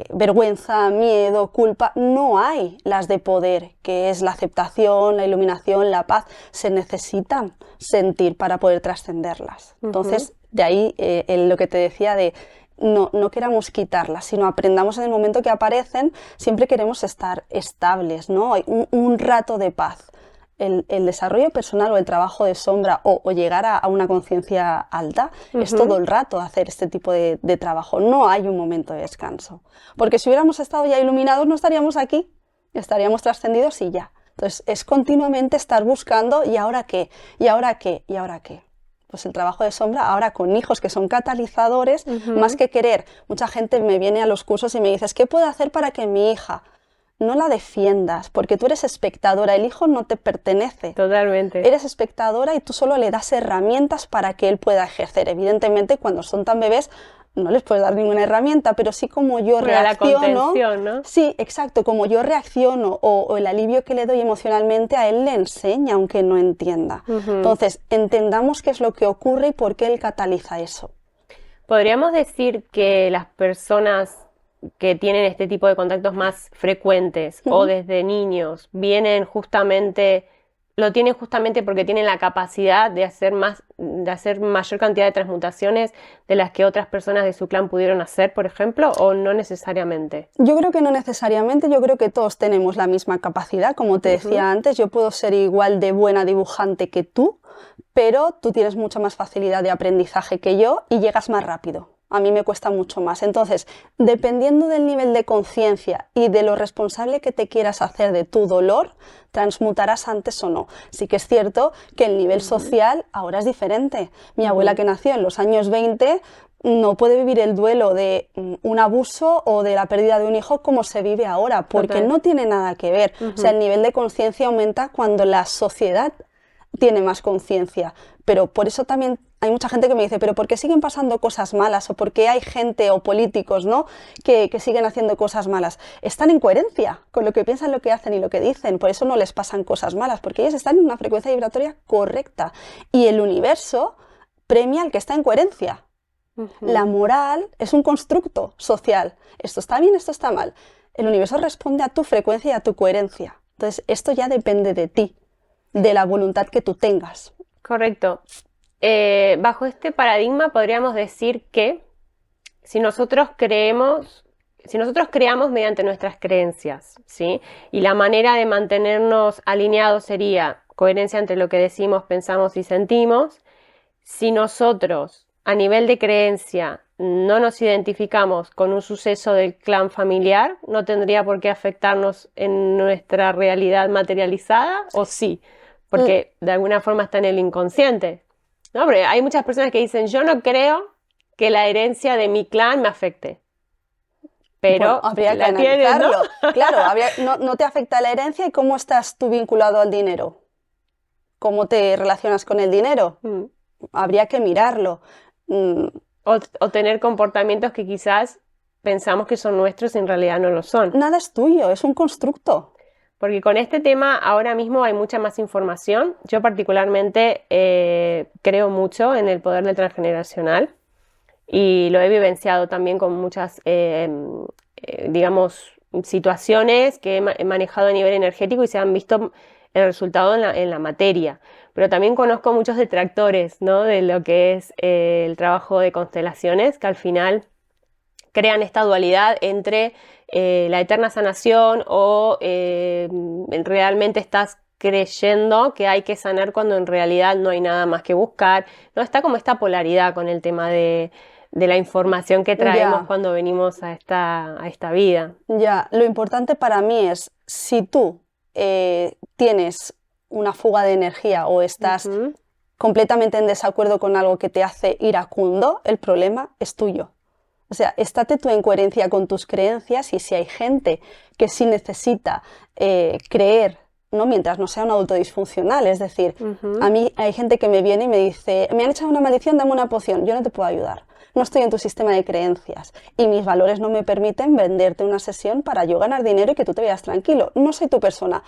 vergüenza, miedo, culpa, no hay las de poder, que es la aceptación, la iluminación, la paz, se necesitan sentir para poder trascenderlas. Entonces, de ahí lo que te decía de no queramos quitarlas, sino aprendamos en el momento que aparecen, siempre queremos estar estables, ¿no? Hay un rato de paz. El desarrollo personal o el trabajo de sombra o llegar a una conciencia alta es todo el rato hacer este tipo de trabajo. No hay un momento de descanso. Porque si hubiéramos estado ya iluminados no estaríamos aquí, estaríamos trascendidos y ya. Entonces es continuamente estar buscando ¿y ahora qué? ¿Y ahora qué? ¿Y ahora qué? Pues el trabajo de sombra ahora con hijos que son catalizadores, más que querer. Mucha gente me viene a los cursos y me dice, ¿qué puedo hacer para que mi hija? No la defiendas, porque tú eres espectadora, el hijo no te pertenece. Totalmente. Eres espectadora y tú solo le das herramientas para que él pueda ejercer. Evidentemente, cuando son tan bebés, no les puedes dar ninguna herramienta, pero sí como yo reacciono. La contención, ¿no? Sí, exacto, como yo reacciono o el alivio que le doy emocionalmente a él le enseña, aunque no entienda. Entonces, entendamos qué es lo que ocurre y por qué él cataliza eso. ¿Podríamos decir que las personas que tienen este tipo de contactos más frecuentes o desde niños lo tienen justamente porque tienen la capacidad de hacer mayor cantidad de transmutaciones de las que otras personas de su clan pudieron hacer, por ejemplo, o no necesariamente? Yo creo que no necesariamente, yo creo que todos tenemos la misma capacidad, como te decía antes, yo puedo ser igual de buena dibujante que tú, pero tú tienes mucha más facilidad de aprendizaje que yo y llegas más rápido. A mí me cuesta mucho más. Entonces, dependiendo del nivel de conciencia y de lo responsable que te quieras hacer de tu dolor, transmutarás antes o no. Sí que es cierto que el nivel social ahora es diferente. Mi abuela, que nació en los años 20, no puede vivir el duelo de un abuso o de la pérdida de un hijo como se vive ahora, porque no tiene nada que ver. O sea, el nivel de conciencia aumenta cuando la sociedad tiene más conciencia, pero por eso también hay mucha gente que me dice, pero ¿por qué siguen pasando cosas malas? ¿O por qué hay gente o políticos, ¿no?, que siguen haciendo cosas malas? Están en coherencia con lo que piensan, lo que hacen y lo que dicen, por eso no les pasan cosas malas, porque ellos están en una frecuencia vibratoria correcta y el universo premia al que está en coherencia. La moral es un constructo social, esto está bien, esto está mal. El universo responde a tu frecuencia y a tu coherencia, entonces esto ya depende de ti, de la voluntad que tú tengas. Correcto. Bajo este paradigma podríamos decir que si nosotros creamos mediante nuestras creencias, ¿sí? Y la manera de mantenernos alineados sería coherencia entre lo que decimos, pensamos y sentimos. Si nosotros, a nivel de creencia, no nos identificamos con un suceso del clan familiar, no tendría por qué afectarnos en nuestra realidad materializada, ¿o sí? Porque de alguna forma está en el inconsciente, ¿no? Porque hay muchas personas que dicen, yo no creo que la herencia de mi clan me afecte. Pero bueno, habría que analizarlo, ¿no? Claro, no te afecta la herencia. ¿Y cómo estás tú vinculado al dinero? ¿Cómo te relacionas con el dinero? Habría que mirarlo. O tener comportamientos que quizás pensamos que son nuestros y en realidad no lo son. Nada es tuyo, es un constructo. Porque con este tema ahora mismo hay mucha más información. Yo particularmente creo mucho en el poder del transgeneracional y lo he vivenciado también con muchas, digamos, situaciones que he manejado a nivel energético y se han visto el resultado en la materia. Pero también conozco muchos detractores, ¿no? De lo que es el trabajo de constelaciones, que al final crean esta dualidad entre la eterna sanación o realmente estás creyendo que hay que sanar cuando en realidad no hay nada más que buscar. No está como esta polaridad con el tema de la información que traemos cuando venimos a esta vida. Ya, lo importante para mí es, si tú tienes una fuga de energía o estás completamente en desacuerdo con algo que te hace iracundo, el problema es tuyo. O sea, estate tú en coherencia con tus creencias, y si hay gente que sí necesita creer, ¿no? Mientras no sea un adulto disfuncional, es decir, a mí hay gente que me viene y me dice, me han echado una maldición, dame una poción, yo no te puedo ayudar. No estoy en tu sistema de creencias y mis valores no me permiten venderte una sesión para yo ganar dinero y que tú te veas tranquilo. No soy tu persona.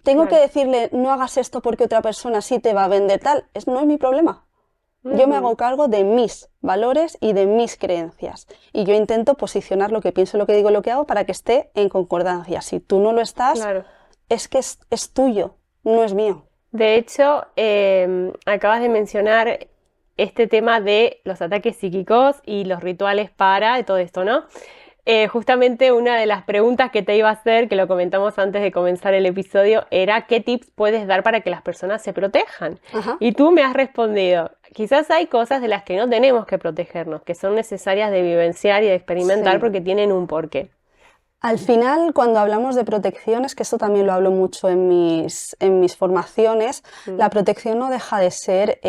Tengo que decirle, no hagas esto porque otra persona sí te va a vender tal. No es mi problema. Yo me hago cargo de mis valores y de mis creencias. Y yo intento posicionar lo que pienso, lo que digo, lo que hago para que esté en concordancia. Si tú no lo estás, es que es tuyo, no es mío. De hecho, acabas de mencionar este tema de los ataques psíquicos y los rituales para todo esto, ¿no? Justamente una de las preguntas que te iba a hacer, que lo comentamos antes de comenzar el episodio, era ¿qué tips puedes dar para que las personas se protejan? Y tú me has respondido, quizás hay cosas de las que no tenemos que protegernos, que son necesarias de vivenciar y de experimentar porque tienen un porqué. Al final, cuando hablamos de protección, es que esto también lo hablo mucho en mis formaciones, la protección no deja de ser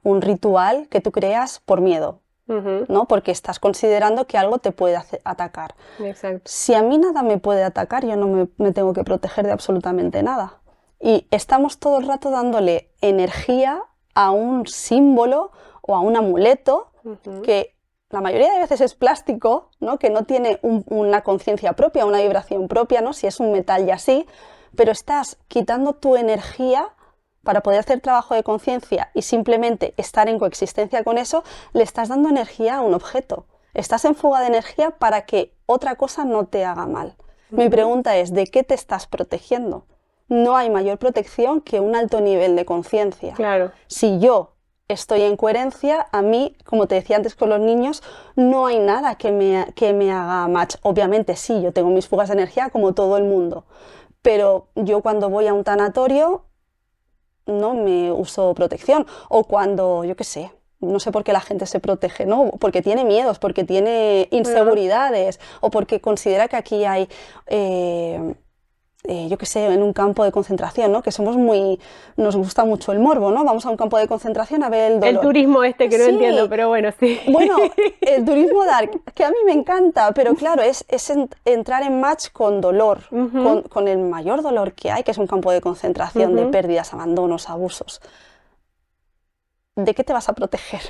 un ritual que tú creas por miedo, ¿no? Porque estás considerando que algo te puede atacar. Exacto. Si a mí nada me puede atacar, yo no me tengo que proteger de absolutamente nada. Y estamos todo el rato dándole energía a un símbolo o a un amuleto que la mayoría de veces es plástico, ¿no? Que no tiene una conciencia propia, una vibración propia, ¿no? Si es un metal y así, pero estás quitando tu energía para poder hacer trabajo de conciencia y simplemente estar en coexistencia con eso, le estás dando energía a un objeto. Estás en fuga de energía para que otra cosa no te haga mal. Mi pregunta es, ¿de qué te estás protegiendo? No hay mayor protección que un alto nivel de conciencia. Claro. Si yo estoy en coherencia, a mí, como te decía antes con los niños, no hay nada que me haga match. Obviamente sí, yo tengo mis fugas de energía como todo el mundo, pero yo cuando voy a un tanatorio no me uso protección, o cuando, yo qué sé, no sé por qué la gente se protege, ¿no? Porque tiene miedos, porque tiene inseguridades, o porque considera que aquí hay... yo qué sé, en un campo de concentración, ¿no? Que nos gusta mucho el morbo, ¿no? Vamos a un campo de concentración a ver el dolor. El turismo que no entiendo, pero bueno, sí. Bueno, el turismo dark, que a mí me encanta, pero claro, es entrar en match con dolor, con el mayor dolor que hay, que es un campo de concentración de pérdidas, abandonos, abusos. ¿De qué te vas a proteger?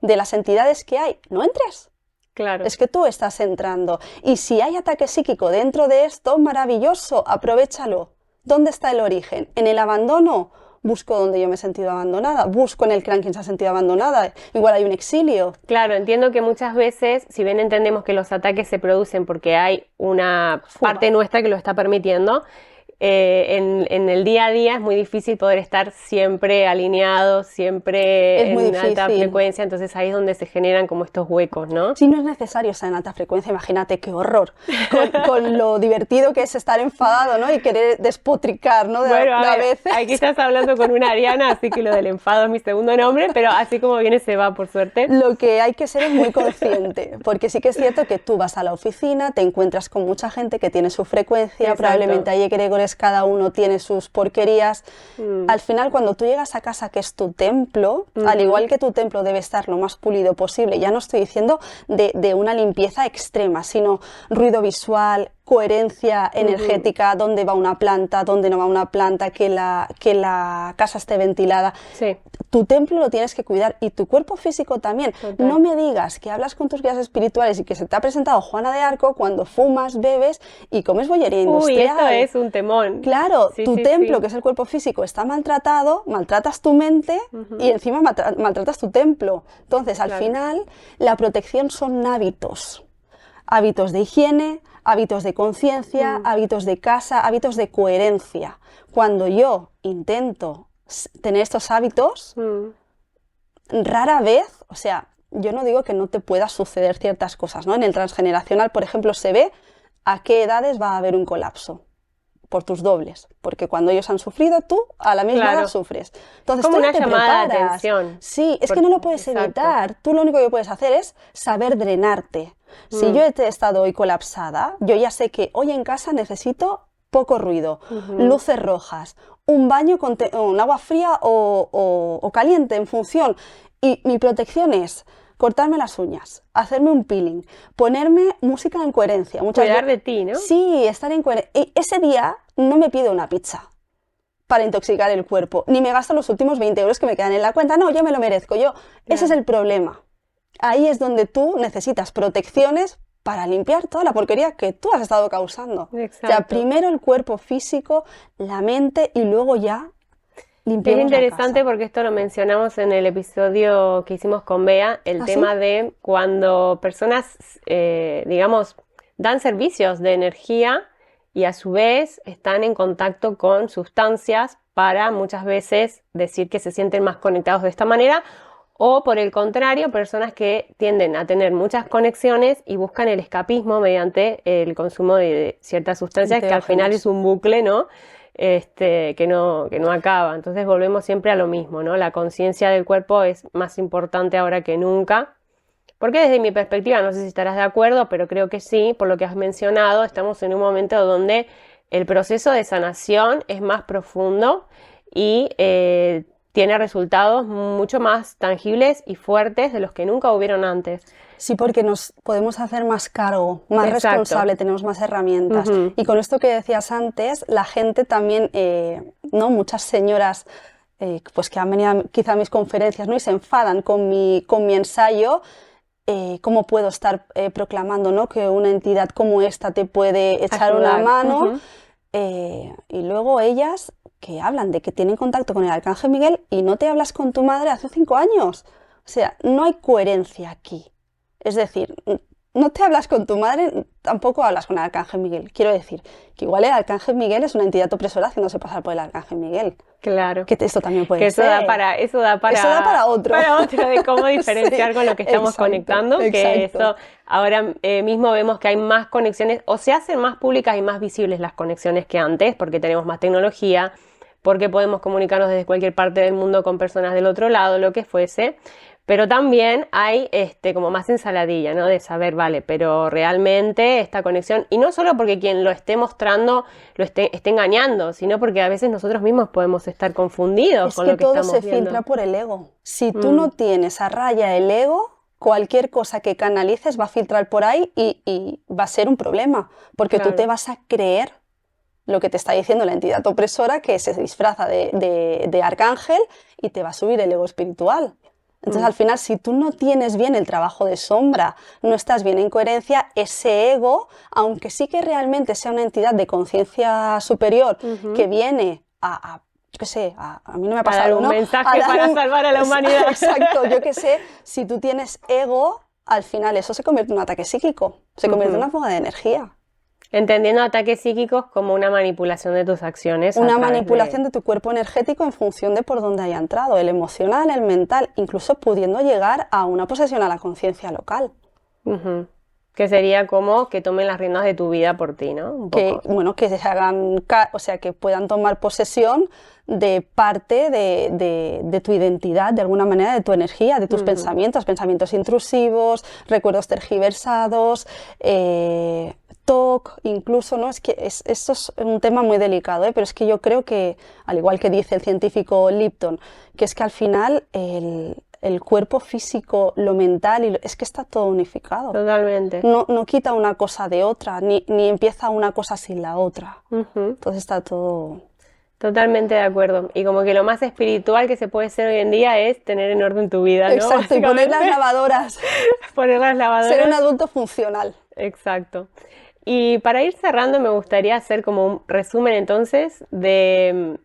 ¿De las entidades que hay? No entres. Claro. Es que tú estás entrando. Y si hay ataque psíquico dentro de esto, maravilloso, aprovéchalo. ¿Dónde está el origen? ¿En el abandono? Busco donde yo me he sentido abandonada. Busco en el clan quien se ha sentido abandonada. Igual hay un exilio. Claro, entiendo que muchas veces, si bien entendemos que los ataques se producen porque hay una parte nuestra que lo está permitiendo, en el día a día es muy difícil poder estar siempre alineados, siempre en alta frecuencia, entonces ahí es donde se generan como estos huecos, ¿no? Si no es necesario estar en alta frecuencia, imagínate qué horror, con lo divertido que es estar enfadado, ¿no? Y querer despotricar, ¿no? Bueno, a veces. Aquí estás hablando con una ariana, así que lo del enfado es mi segundo nombre, pero así como viene se va, por suerte. Lo que hay que ser es muy consciente, porque sí que es cierto que tú vas a la oficina, te encuentras con mucha gente que tiene su frecuencia, exacto, probablemente hay egregores, cada uno tiene sus porquerías. Al final, cuando tú llegas a casa, que es tu templo, al igual que tu templo debe estar lo más pulido posible, ya no estoy diciendo de una limpieza extrema, sino ruido visual, coherencia energética, dónde va una planta, dónde no va una planta, que la casa esté ventilada. Sí. Tu templo lo tienes que cuidar y tu cuerpo físico también. Total. No me digas que hablas con tus guías espirituales y que se te ha presentado Juana de Arco cuando fumas, bebes y comes bollería industrial. Uy, esto es un temón. Claro, tu templo, que es el cuerpo físico, está maltratado, maltratas tu mente y encima maltratas tu templo. Entonces, al final, la protección son hábitos. Hábitos de higiene, hábitos de conciencia, hábitos de casa, hábitos de coherencia. Cuando yo intento tener estos hábitos, rara vez, o sea, yo no digo que no te pueda suceder ciertas cosas, ¿no? En el transgeneracional, por ejemplo, se ve a qué edades va a haber un colapso por tus dobles, porque cuando ellos han sufrido, tú a la misma edad sufres. Entonces, como tú una te llamada de preparas. atención. Sí, es que no lo puedes evitar. Tú lo único que puedes hacer es saber drenarte. Si yo he estado hoy colapsada, yo ya sé que hoy en casa necesito poco ruido, luces rojas, un baño con agua fría o caliente en función. Y mi protección es cortarme las uñas, hacerme un peeling, ponerme música en coherencia. Cuidar de ti, ¿no? Sí, estar en coherencia. Y ese día no me pido una pizza para intoxicar el cuerpo, ni me gasto los últimos 20 euros que me quedan en la cuenta. No, yo me lo merezco. Ese es el problema. Ahí es donde tú necesitas protecciones para limpiar toda la porquería que tú has estado causando. Exacto. O sea, primero el cuerpo físico, la mente y luego ya limpiamos Es interesante la casa. porque esto lo mencionamos en el episodio que hicimos con Bea, el tema de cuando personas, digamos, dan servicios de energía y a su vez están en contacto con sustancias para muchas veces decir que se sienten más conectados de esta manera, o por el contrario, personas que tienden a tener muchas conexiones y buscan el escapismo mediante el consumo de ciertas sustancias, que al final es un bucle, ¿no? Que no acaba. Entonces volvemos siempre a lo mismo, ¿no? La conciencia del cuerpo es más importante ahora que nunca. Porque desde mi perspectiva, no sé si estarás de acuerdo, pero creo que sí, por lo que has mencionado, estamos en un momento donde el proceso de sanación es más profundo y tiene resultados mucho más tangibles y fuertes de los que nunca hubieron antes. Sí, porque nos podemos hacer más cargo, más responsable, tenemos más herramientas. Y con esto que decías antes, la gente también, ¿no? Muchas señoras pues que han venido quizá a mis conferencias, ¿no? Y se enfadan con mi ensayo. ¿Cómo puedo estar proclamando, ¿no? Que una entidad como esta te puede echar una mano? Y luego ellas que hablan de que tienen contacto con el Arcángel Miguel y no te hablas con tu madre hace 5 años. O sea, no hay coherencia aquí. Es decir, no te hablas con tu madre, tampoco hablas con el Arcángel Miguel. Quiero decir que igual el Arcángel Miguel es una entidad opresora haciéndose pasar por el Arcángel Miguel. Claro. Que esto también puede que ser. Eso da para otro. Para otro, de cómo diferenciar con lo que estamos conectando. Que eso, ahora mismo vemos que hay más conexiones, o se hacen más públicas y más visibles las conexiones que antes, porque tenemos más tecnología, porque podemos comunicarnos desde cualquier parte del mundo con personas del otro lado, lo que fuese. Pero también hay como más ensaladilla, ¿no? De saber, vale, pero realmente esta conexión, y no solo porque quien lo esté mostrando lo esté engañando, sino porque a veces nosotros mismos podemos estar confundidos con lo que estamos viendo. Es que todo se filtra por el ego. Si tú no tienes a raya el ego, cualquier cosa que canalices va a filtrar por ahí y va a ser un problema, porque tú te vas a creer lo que te está diciendo la entidad opresora, que se disfraza de arcángel y te va a subir el ego espiritual. Entonces, al final, si tú no tienes bien el trabajo de sombra, no estás bien en coherencia, ese ego, aunque sí que realmente sea una entidad de conciencia superior que viene yo qué sé, a mí no me ha pasado, a dar un mensaje para salvar a la humanidad. Exacto, yo qué sé, si tú tienes ego, al final eso se convierte en un ataque psíquico, se convierte en una fuga de energía. Entendiendo ataques psíquicos como una manipulación de tus acciones. Una manipulación de tu cuerpo energético en función de por dónde haya entrado, el emocional, el mental, incluso pudiendo llegar a una posesión a la conciencia local. Que sería como que tomen las riendas de tu vida por ti, ¿no? Un poco. Que se hagan, o sea, que puedan tomar posesión de parte de tu identidad, de alguna manera, de tu energía, de tus pensamientos intrusivos, recuerdos tergiversados, TOC, incluso, ¿no? Es que esto es un tema muy delicado, pero es que yo creo que, al igual que dice el científico Lipton, que es que al final el cuerpo físico, lo mental, es que está todo unificado. Totalmente. No quita una cosa de otra, ni empieza una cosa sin la otra. Entonces está todo... Totalmente de acuerdo. Y como que lo más espiritual que se puede hacer hoy en día es tener en orden tu vida, ¿no? Exacto, y poner las lavadoras. Poner las lavadoras. Ser un adulto funcional. Exacto. Y para ir cerrando me gustaría hacer como un resumen entonces del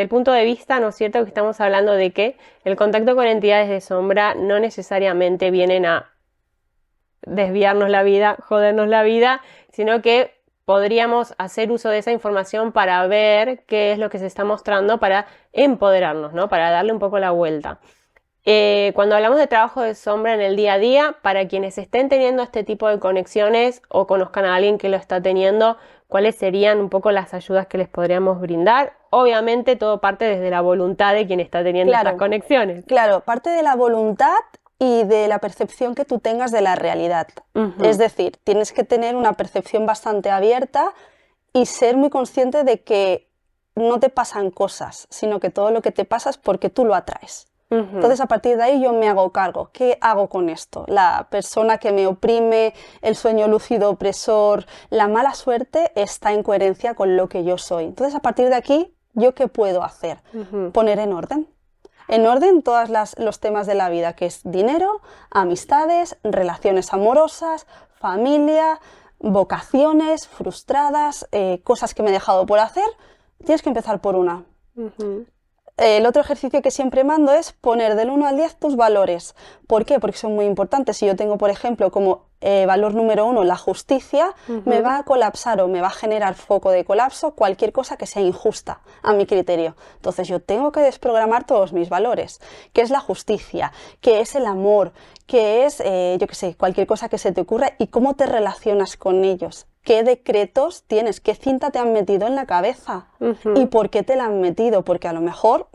punto de vista, ¿no es cierto?, que estamos hablando de que el contacto con entidades de sombra no necesariamente vienen a desviarnos la vida, jodernos la vida, sino que podríamos hacer uso de esa información para ver qué es lo que se está mostrando, para empoderarnos, ¿no? Para darle un poco la vuelta. Cuando hablamos de trabajo de sombra en el día a día, para quienes estén teniendo este tipo de conexiones o conozcan a alguien que lo está teniendo, ¿cuáles serían un poco las ayudas que les podríamos brindar? Obviamente todo parte desde la voluntad de quien está teniendo estas conexiones. Claro, parte de la voluntad y de la percepción que tú tengas de la realidad. Es decir, tienes que tener una percepción bastante abierta y ser muy consciente de que no te pasan cosas, sino que todo lo que te pasa es porque tú lo atraes. Entonces, a partir de ahí yo me hago cargo. ¿Qué hago con esto? La persona que me oprime, el sueño lúcido opresor, la mala suerte está en coherencia con lo que yo soy. Entonces, a partir de aquí, ¿yo qué puedo hacer? Poner en orden. En orden todos los temas de la vida, que es dinero, amistades, relaciones amorosas, familia, vocaciones frustradas, cosas que me he dejado por hacer. Tienes que empezar por una. El otro ejercicio que siempre mando es poner del 1 al 10 tus valores. ¿Por qué? Porque son muy importantes. Si yo tengo, por ejemplo, como valor número 1 la justicia, me va a colapsar o me va a generar foco de colapso cualquier cosa que sea injusta a mi criterio. Entonces yo tengo que desprogramar todos mis valores. ¿Qué es la justicia? ¿Qué es el amor? ¿Qué es, yo qué sé, cualquier cosa que se te ocurra? ¿Y cómo te relacionas con ellos? ¿Qué decretos tienes? ¿Qué cinta te han metido en la cabeza? ¿Y por qué te la han metido? Porque a lo mejor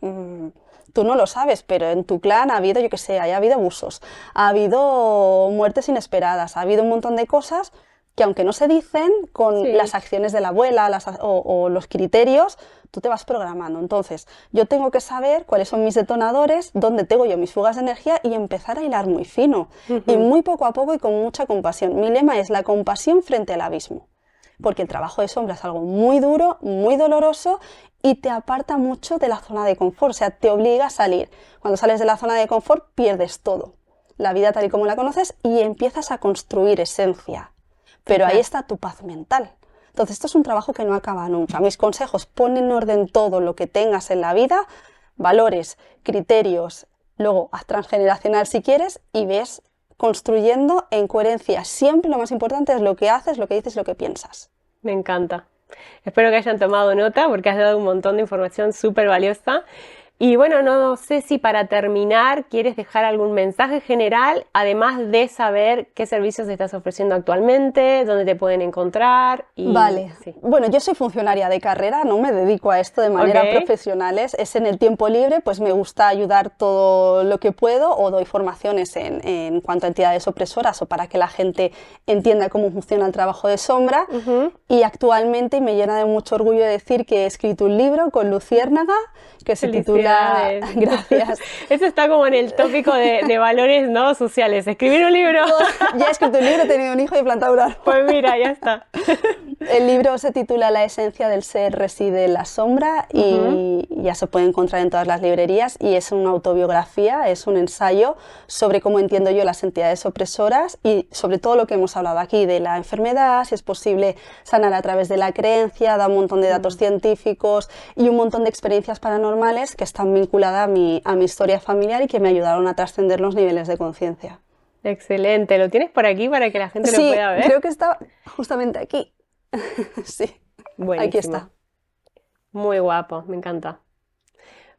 tú no lo sabes, pero en tu clan ha habido, yo qué sé, ha habido abusos, ha habido muertes inesperadas, ha habido un montón de cosas que aunque no se dicen, con las acciones de la abuela o los criterios, tú te vas programando. Entonces, yo tengo que saber cuáles son mis detonadores, dónde tengo yo mis fugas de energía y empezar a hilar muy fino. Y muy poco a poco y con mucha compasión. Mi lema es la compasión frente al abismo. Porque el trabajo de sombra es algo muy duro, muy doloroso y te aparta mucho de la zona de confort. O sea, te obliga a salir. Cuando sales de la zona de confort, pierdes todo. La vida tal y como la conoces y empiezas a construir esencia. Pero ahí está tu paz mental. Entonces, esto es un trabajo que no acaba nunca. Mis consejos, pon en orden todo lo que tengas en la vida, valores, criterios, luego haz transgeneracional si quieres y ves construyendo en coherencia. Siempre lo más importante es lo que haces, lo que dices, lo que piensas. Me encanta. Espero que hayan tomado nota porque has dado un montón de información súper valiosa. Y bueno, no sé si para terminar quieres dejar algún mensaje general, además de saber qué servicios estás ofreciendo actualmente, dónde te pueden encontrar. Vale. Sí. Bueno, yo soy funcionaria de carrera, no me dedico a esto de manera profesional. Es en el tiempo libre, pues me gusta ayudar todo lo que puedo o doy formaciones en cuanto a entidades opresoras o para que la gente entienda cómo funciona el trabajo de sombra. Y actualmente me llena de mucho orgullo decir que he escrito un libro con Luciérnaga que se titula... Gracias. Eso está como en el tópico de valores no sociales. Escribir un libro. Ya he escrito un libro, he tenido un hijo y he plantado un árbol. Pues mira, ya está. El libro se titula La esencia del ser reside en la sombra y ya se puede encontrar en todas las librerías y es una autobiografía, es un ensayo sobre cómo entiendo yo las entidades opresoras y sobre todo lo que hemos hablado aquí de la enfermedad, si es posible sanar a través de la creencia, da un montón de datos científicos y un montón de experiencias paranormales que están vinculadas a mi historia familiar y que me ayudaron a trascender los niveles de conciencia. Excelente, ¿lo tienes por aquí para que la gente lo pueda ver? Sí, creo que está justamente aquí. Sí, buenísimo. Aquí está. Muy guapo, me encanta.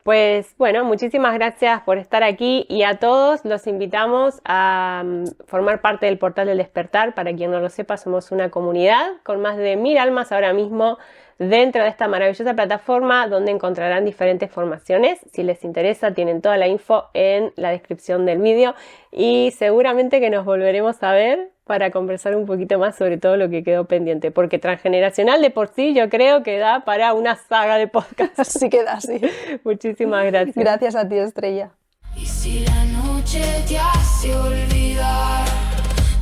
Pues bueno, muchísimas gracias por estar aquí y a todos los invitamos a formar parte del Portal del Despertar. Para quien no lo sepa, somos una comunidad con más de 1000 almas ahora mismo dentro de esta maravillosa plataforma donde encontrarán diferentes formaciones. Si les interesa, tienen toda la info en la descripción del vídeo y seguramente que nos volveremos a ver para conversar un poquito más sobre todo lo que quedó pendiente, porque transgeneracional de por sí yo creo que da para una saga de podcast. Así queda así. Muchísimas gracias. Gracias a ti, Estrella. Y si la noche te hace olvidar,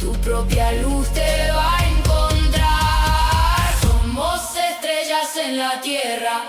tu propia luz te va a encontrar. Somos estrellas en la tierra,